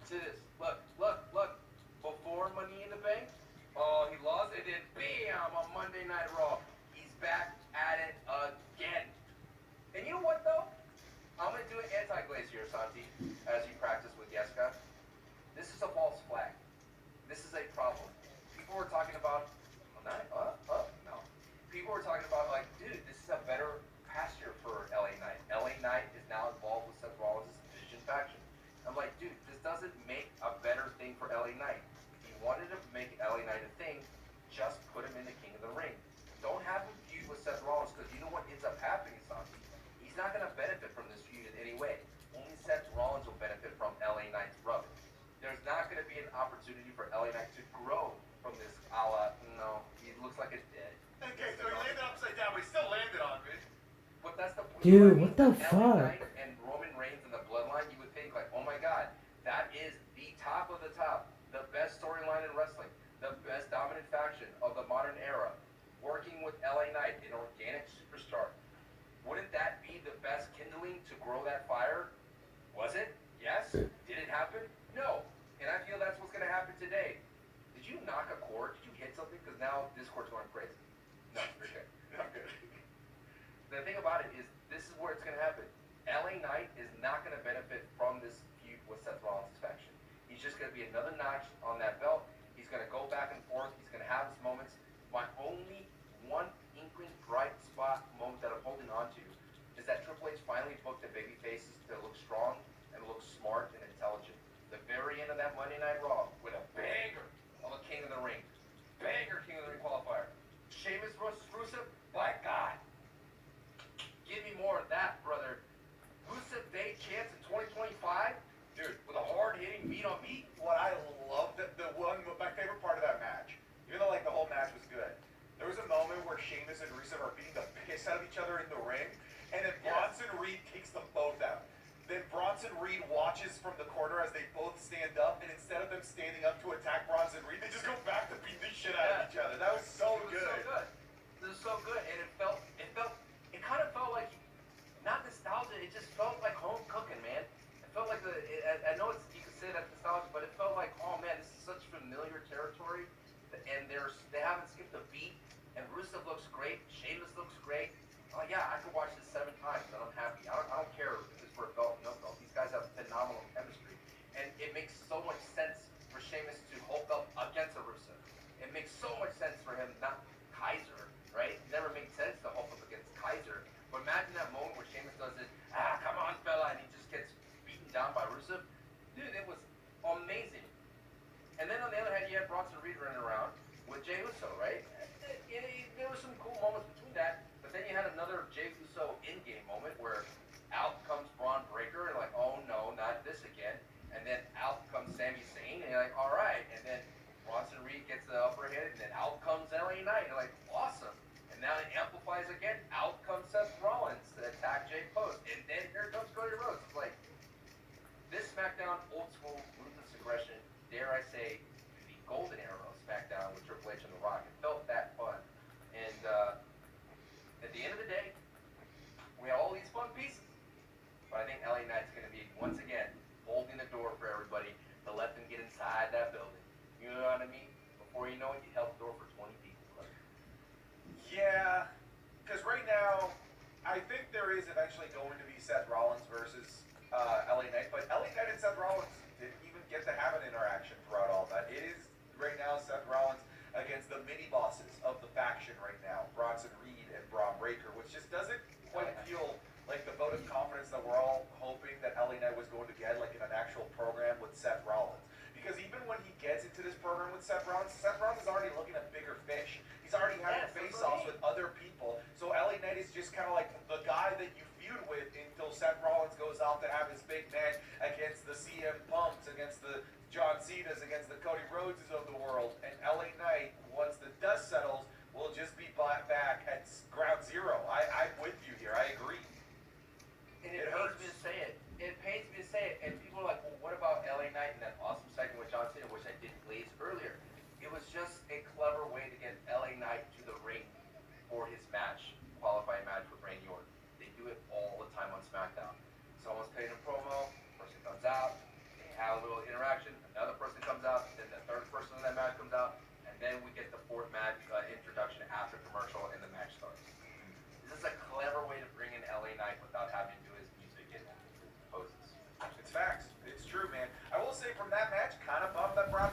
to this. Look, look, look. Before Money in the Bank, oh, he lost, and then bam, on Monday Night Raw, he's back at it again. And you know what, though? I'm going to do an anti-glacier, Santi, as you practice with Yeska. This is a false flag. This is a problem. People were talking about, no. People were talking about, like, dude, this is a better pasture for LA Knight. LA Knight is now involved with Seth Rollins' division faction. I'm like, dude, this doesn't make a better thing for LA Knight. If you wanted to make LA Knight a thing, just put him in the King of the Ring. Don't have him feud with Seth Rollins, because you know what ends up happening, Santi? He's not going to benefit from this feud in any way. Only Seth Rollins will benefit from LA Knight's rub. There's not going to be an opportunity for LA Knight to grow from this no, he looks like it's dead. Okay, so he landed upside down, but he still landed on me. But that's the point. Dude, what the LA fuck? Knight and Roman Reigns and the Bloodline, you would think, like, oh my god, that is the top of the top. The best storyline in wrestling. The best dominant faction of the modern era. Working with LA Knight, an organic superstar. Wouldn't that be the best kindling to grow that fire? Was it? Yes. Did it happen? No. And I feel that's what's going to happen today. Did you knock a cord? Did you hit something? Because now Discord's going crazy. No, you're good. I'm good. The thing about it is, this is where it's going to happen. LA Knight is not going to benefit from this feud with Seth Rollins' faction. He's just going to be another notch on that belt. He's going to go back and forth. He's going to have his moments. My only one inkling bright spot moment that I'm holding on to is that Triple H finally booked the baby faces to look strong and look smart and intelligent. The very end of that Monday Night Raw with a banger of a King of the Ring. Banger King of the Ring qualifier. Sheamus versus Rusev? By God. Give me more of that, brother. Rusev Day chance in 2025? Dude, with a hard-hitting meat-on-meat? What I loved, my favorite part of that match, even though like the whole match was good, there was a moment where Sheamus and Rusev are beating the piss out of each other in the ring, and then Bronson Reed takes them both out. Then Bronson Reed watches from the corner as they both stand up, and instead of them standing up to attack Bronson Reed, they just go back to beat the shit out of each other. That was so good. So good. This was so good, and it kind of felt like, not nostalgia, it just felt like home cooking, man. It felt like I know you could say that's nostalgia, but it felt like, oh man, this is such familiar territory, and they haven't skipped a beat, and Rusev looks great, Sheamus looks great. Oh yeah, I could watch this 7 times, and I'm happy. I don't care if it's for a belt, no belt. These guys have phenomenal chemistry, and it makes so much sense for Sheamus to Hulk up against a Rusev. It makes so much sense for him, not Kaiser, right? It never made sense to Hulk up against Kaiser. But imagine that moment where Sheamus does it, come on, fella, and he just gets beaten down by Rusev. Dude, it was amazing. And then on the other hand, you had Bronson Reed running around with Jey Uso, right? There were some cool moments between that, but then you had another Jey Uso in-game moment where out comes Braun Breaker, and like, oh no, not this again. And then out comes Sami Zayn, and you're like, all right. And then Bronson Reed gets the upper hand, and then out comes LA Knight, and you're like, awesome. And now it amplifies again. Out comes Seth Rollins to attack Jay Post, and then here comes Cody Rhodes. It's like, this SmackDown, old school, ruthless aggression, dare I say, the golden era of SmackDown with Triple H and The Rock. It felt that fun. And at the end of the day, we have all these fun pieces. But I think LA Knight's going to be, once again, holding the door for everybody to let them get inside that building. You know what I mean? Before you know it, you held the door for 20 people. Yeah, because right now, I think there is eventually going to be Seth Rollins versus LA Knight, but LA Knight and Seth Rollins didn't even get to have an interaction throughout all that. It is right now Seth Rollins against the mini bosses of the faction right now, Bronson Reed and Braun Breaker, which just doesn't quite feel like the vote of confidence that we're all hoping that LA Knight was going to get, like in an actual program with Seth Rollins. Because even when he gets into this program with Seth Rollins is already looking at bigger fish. He's already having face-offs with other people. So LA Knight is just kind of like the guy that you feud with until Seth Rollins goes out to have his big man against the CM Punks, against the John Cena's, against the Cody Rhodeses of the world. And LA Knight, once the dust settles, will just be back at ground zero. I'm with you here. I agree. And it hurts me to say it. It pains me to say it. And people are like, well, what about LA Knight and that awesome segment with John Cena, which I did glaze earlier? It was just a clever way to get LA Knight to the ring for his match, qualifying match with Randy Orton. They do it all the time on SmackDown. Someone's paying a promo, person comes out, they have a little little interaction, another person comes out, then the third person in that match comes out, and then we get the fourth match introduction after commercial and the match starts. This is a clever way to bring in LA Knight without having to do his music and his poses. It's facts. It's true, man. I will say from that match, kind of bummed that Brock